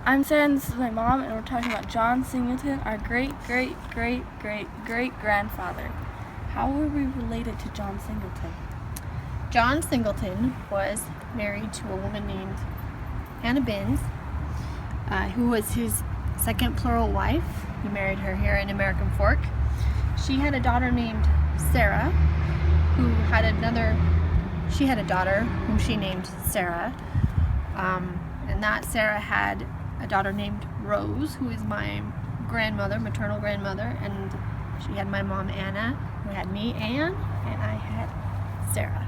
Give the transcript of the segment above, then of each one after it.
I'm Sarah and this is my mom, and we're talking about John Singleton, our great-great-great-great-grandfather. How were we related to John Singleton? John Singleton was married to a woman named Hannah Binns, who was his second plural wife. He married her here in American Fork. She had a daughter named Sarah, she had a daughter whom she named Sarah, and that Sarah had a daughter named Rose, who is my maternal grandmother, and she had my mom Anna, who had me, Anne, and I had Sarah.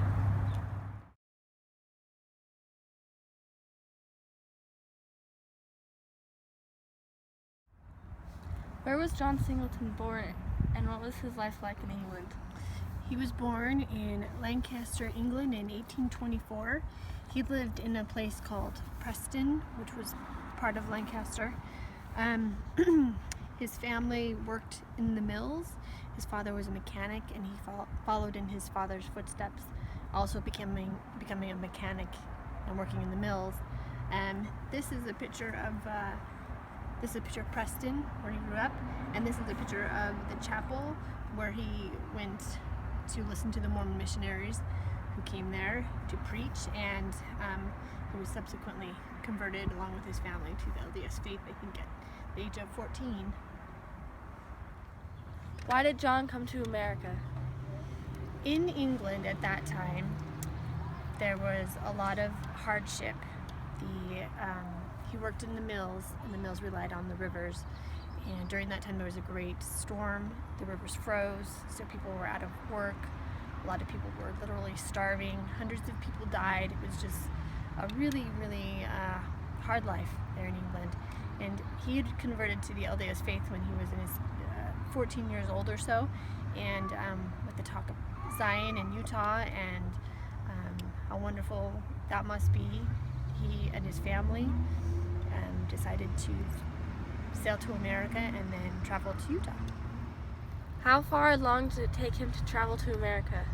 Where was John Singleton born, and what was his life like in England? He was born in Lancaster, England in 1824. He lived in a place called Preston, which was part of Lancaster. His family worked in the mills. His father was a mechanic, and he followed in his father's footsteps, also becoming a mechanic and working in the mills. This is a picture of Preston, where he grew up, and this is a picture of the chapel where he went to listen to the Mormon missionaries who came there to preach, and he was subsequently converted along with his family to the LDS faith, I think, at the age of 14. Why did John come to America? In England at that time, there was a lot of hardship. He worked in the mills, and the mills relied on the rivers. And during that time, there was a great storm. The rivers froze, so people were out of work. A lot of people were literally starving. Hundreds of people died. It was just a really, really hard life there in England. And he had converted to the LDS faith when he was in his 14 years old or so. And with the talk of Zion in Utah and how wonderful that must be, he and his family decided to sail to America and then travel to Utah. How far along did it take him to travel to America?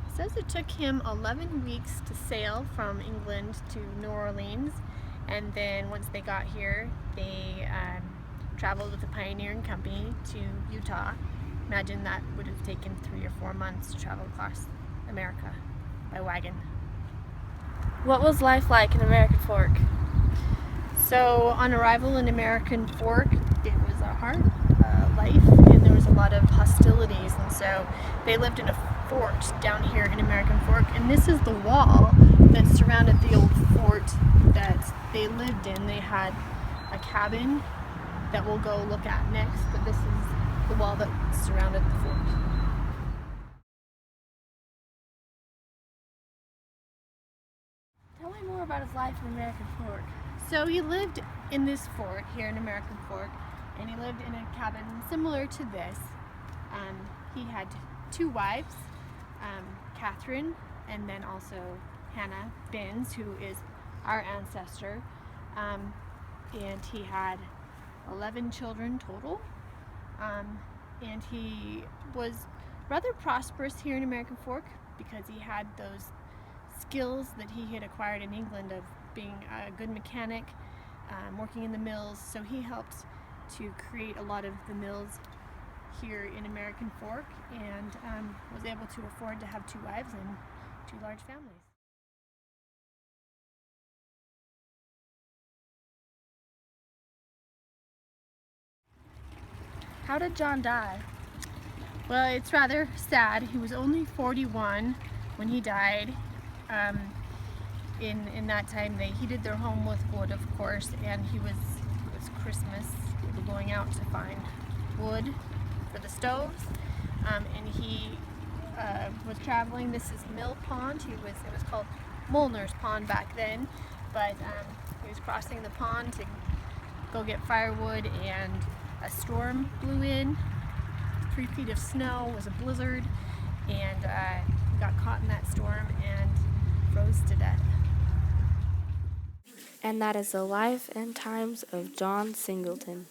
It says it took him 11 weeks to sail from England to New Orleans, and then once they got here, they traveled with a pioneering company to Utah. Imagine that would have taken 3 or 4 months to travel across America by wagon. What was life like in American Fork? So on arrival in American Fork, it was a hard life, and there was a lot of hostilities, and so they lived in a fort down here in American Fork, and this is the wall that surrounded the old fort that they lived in. They had a cabin that we'll go look at next, but this is the wall that surrounded the fort. Tell me more about his life in American Fork. So he lived in this fort here in American Fork, and he lived in a cabin similar to this. He had 2 wives, Catherine, and then also Hannah Binns, who is our ancestor, and he had 11 children total, and he was rather prosperous here in American Fork because he had those skills that he had acquired in England of being a good mechanic, working in the mills. So he helped to create a lot of the mills here in American Fork, and was able to afford to have 2 wives and 2 large families. How did John die? Well, it's rather sad. He was only 41 when he died. In that time, they heated their home with wood, of course, and it was Christmas. We were going out to find wood for the stoves, and he was traveling. This is Mill Pond. It was called Molnar's Pond back then, but he was crossing the pond to go get firewood, and a storm blew in. 3 feet of snow, was a blizzard, and he got caught in that storm and froze to death. And that is the life and times of John Singleton.